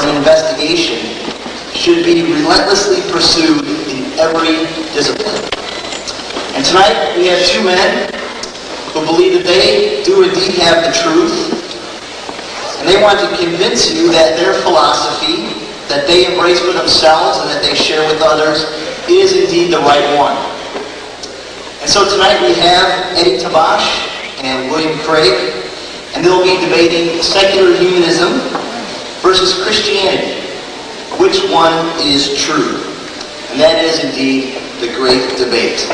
an investigation should be relentlessly pursued in every discipline. And tonight we have two men who believe that they do indeed have the truth, and they want to convince you that their philosophy that they embrace for themselves and that they share with others is indeed the right one. And so tonight we have Eddie Tabash and William Craig, and they'll be debating secular humanism versus Christianity. Which one is true? And that is indeed the great debate.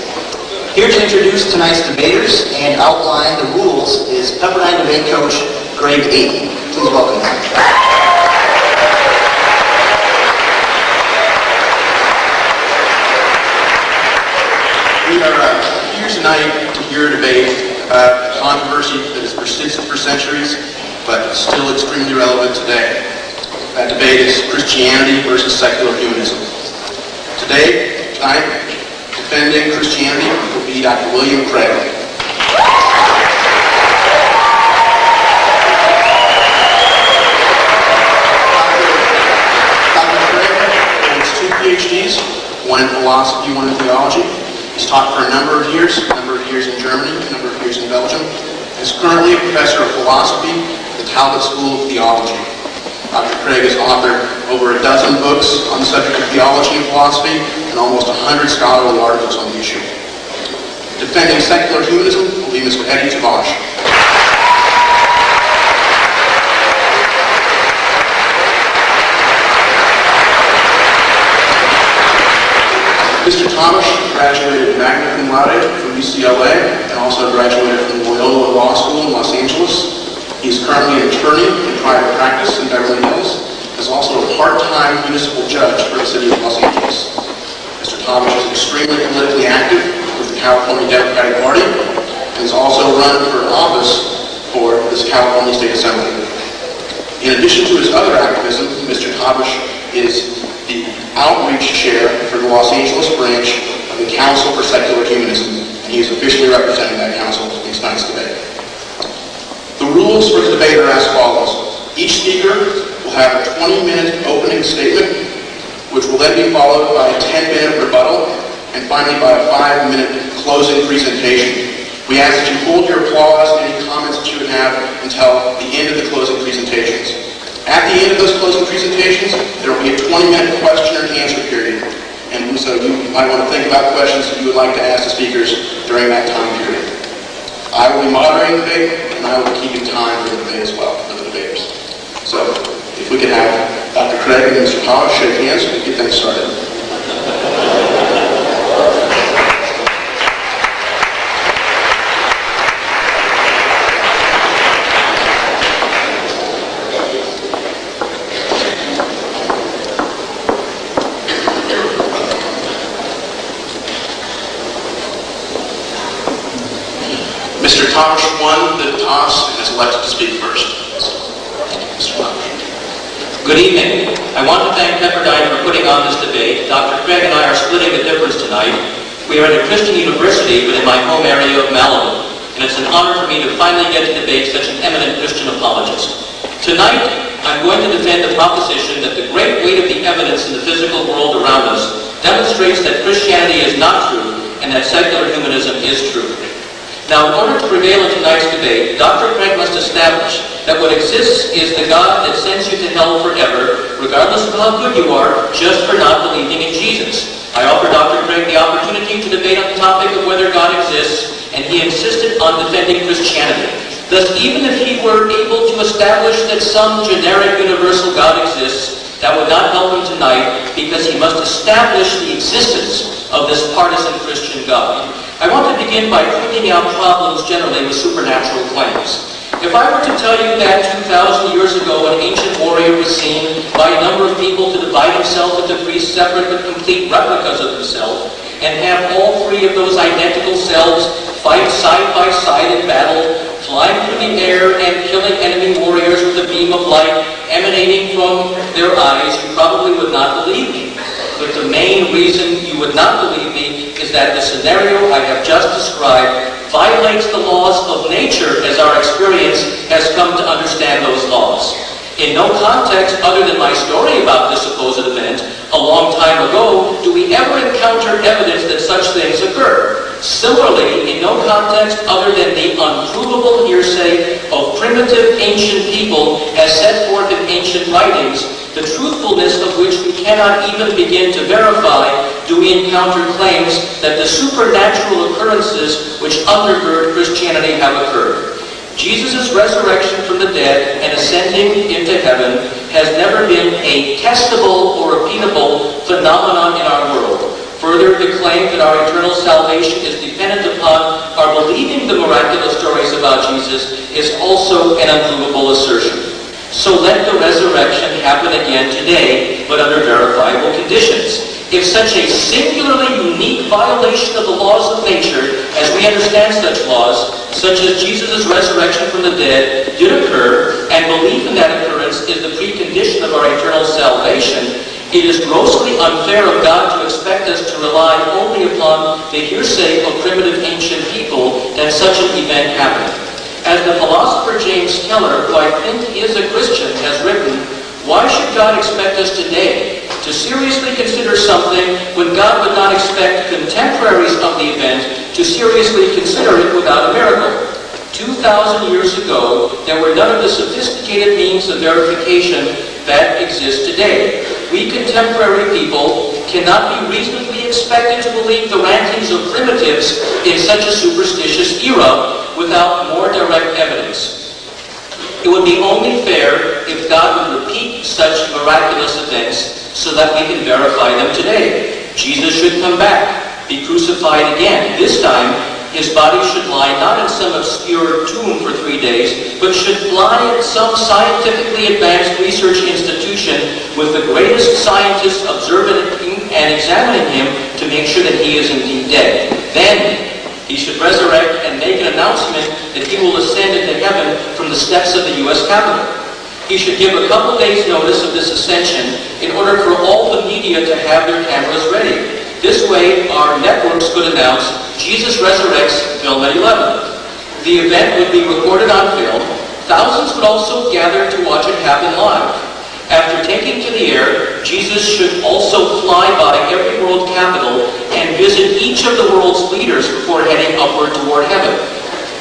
Here to introduce tonight's debaters and outline the rules is Pepperdine debate coach Greg Aiken. Please welcome him. We are here tonight to hear a debate about a controversy that has persisted for centuries, but is still extremely relevant today. That debate is Christianity versus secular humanism. Tonight, defending Christianity will be Dr. William Craig. Dr. Craig holds 2 PhDs, one in philosophy, one in theology. He's taught for a number of years in Germany, a number of years in Belgium, and is currently a professor of philosophy at the Talbot School of Theology. Dr. Craig has authored over a dozen books on the subject of theology and philosophy and almost 100 scholarly articles on the issue. Defending secular humanism will be Mr. Eddie Tabash. Mr. Tabash graduated magna cum laude from UCLA and also graduated from Loyola Law School in Los Angeles. He is currently an attorney in private practice in Beverly Hills, is also a part-time municipal judge for the city of Los Angeles. Mr. Tabash is extremely politically active with the California Democratic Party and has also run for office for this California State Assembly. In addition to his other activism, Mr. Tabash is the outreach chair for the Los Angeles branch of the Council for Secular Humanism, and he is officially representing that council in tonight's debate. The rules for the debate are as follows. Each speaker will have a 20-minute opening statement, which will then be followed by a 10-minute rebuttal, and finally by a 5-minute closing presentation. We ask that you hold your applause and any comments that you would have until the end of the closing presentations. At the end of those closing presentations, there will be a 20-minute question and answer period. And so you might want to think about questions that you would like to ask the speakers during that time period. I will be moderating the debate, and I will be keeping time for the debate as well, for the debaters. So, if we could have Dr. Craig and Mr. Tabash shake hands, we can get things started. Mr. Tabash won the toss and is elected to speak first. Mr. Tabash. Good evening. I want to thank Pepperdine for putting on this debate. Dr. Craig and I are splitting the difference tonight. We are at a Christian university, but in my home area of Malibu, and it's an honor for me to finally get to debate such an eminent Christian apologist. Tonight, I'm going to defend the proposition that the great weight of the evidence in the physical world around us demonstrates that Christianity is not true and that secular humanism is true. Now, in order to prevail in tonight's debate, Dr. Craig must establish that what exists is the God that sends you to hell forever, regardless of how good you are, just for not believing in Jesus. I offered Dr. Craig the opportunity to debate on the topic of whether God exists, and he insisted on defending Christianity. Thus, even if he were able to establish that some generic universal God exists, that would not help him tonight, because he must establish the existence of this partisan Christian God. I want to begin by pointing out problems generally with supernatural claims. If I were to tell you that 2,000 years ago an ancient warrior was seen by a number of people to divide himself into 3 separate but complete replicas of himself, and have all 3 of those identical selves fight side by side in battle, flying through the air and killing enemy warriors with a beam of light emanating from their eyes, you probably would not believe me. But the main reason you would not believe me is that the scenario I have just described violates the laws of nature as our experience has come to understand those laws. In no context other than my story about this supposed event a long time ago do we ever encounter evidence that such things occur. Similarly, in no context other than the unprovable hearsay of primitive ancient people as set forth in ancient writings, the truthfulness of which we cannot even begin to verify, do we encounter claims that the supernatural occurrences which undergird Christianity have occurred. Jesus' resurrection from the dead and ascending into heaven has never been a testable or repeatable phenomenon in our world. Further, the claim that our eternal salvation is dependent upon our believing the miraculous stories about Jesus is also an unprovable assertion. So let the resurrection happen again today, but under verifiable conditions. If such a singularly unique violation of the laws of nature, as we understand such laws, such as Jesus' resurrection from the dead, did occur, and belief in that occurrence is the precondition of our eternal salvation, it is grossly unfair of God to expect us to rely only upon the hearsay of primitive ancient people that such an event happened. As the philosopher James Keller, who I think is a Christian, has written, why should God expect us today to seriously consider something when God would not expect contemporaries of the event to seriously consider it without a miracle? 2,000 years ago, there were none of the sophisticated means of verification that exist today. We contemporary people cannot be reasonably expected to believe the rantings of primitives in such a superstitious era without more direct evidence. It would be only fair if God would repeat such miraculous events so that we can verify them today. Jesus should come back, be crucified again. This time, his body should lie not in some obscure tomb for 3 days, but should lie at some scientifically advanced research institution with the greatest scientists observing and examining him to make sure that he is indeed dead. Then he should resurrect and make an announcement that he will ascend into heaven from the steps of the U.S. Capitol. He should give a couple days' notice of this ascension in order for all the media to have their cameras ready. This way, our networks could announce, Jesus resurrects, film at 11. The event would be recorded on film. Thousands would also gather to watch it happen live. After taking to the air, Jesus should also fly by every world capital and visit each of the world's leaders before heading upward toward heaven.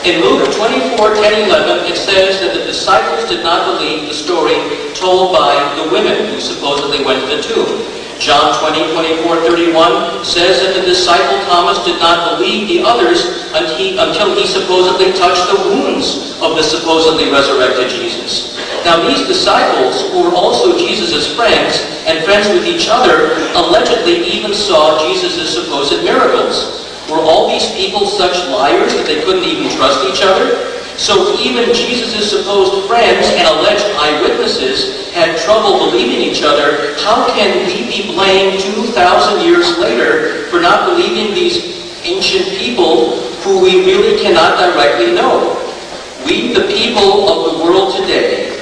In Luke 24:10-11, it says that the disciples did not believe the story told by the women who supposedly went to the tomb. John 20:24-31 says that the disciple Thomas did not believe the others until he supposedly touched the wounds of the supposedly resurrected Jesus. Now these disciples, who were also Jesus' friends and friends with each other, allegedly even saw Jesus' supposed miracles. Were all these people such liars that they couldn't even trust each other? So even Jesus' supposed friends and alleged eyewitnesses had trouble believing each other. How can we be blamed 2,000 years later for not believing these ancient people who we really cannot directly know? We, the people of the world today,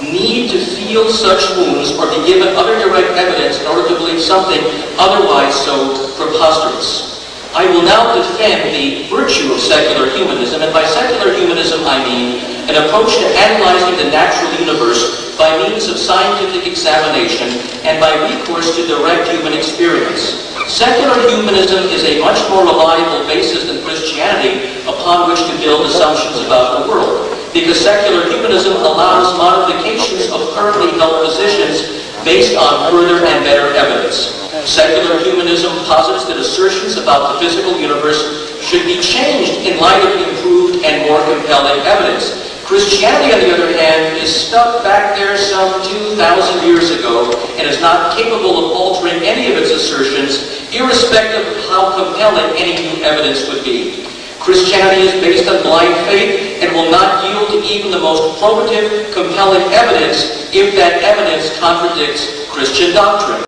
need to feel such wounds or be given other direct evidence in order to believe something otherwise so preposterous. I will now defend the virtue of secular humanism, and by secular humanism I mean an approach to analyzing the natural universe by means of scientific examination and by recourse to direct human experience. Secular humanism is a much more reliable basis than Christianity upon which to build assumptions about the world, because secular humanism allows modifications of currently held positions based on further and better evidence. Secular humanism posits that assertions about the physical universe should be changed in light of improved and more compelling evidence. Christianity, on the other hand, is stuck back there some 2,000 years ago and is not capable of altering any of its assertions, irrespective of how compelling any new evidence would be. Christianity is based on blind faith and will not yield to even the most probative, compelling evidence if that evidence contradicts Christian doctrine.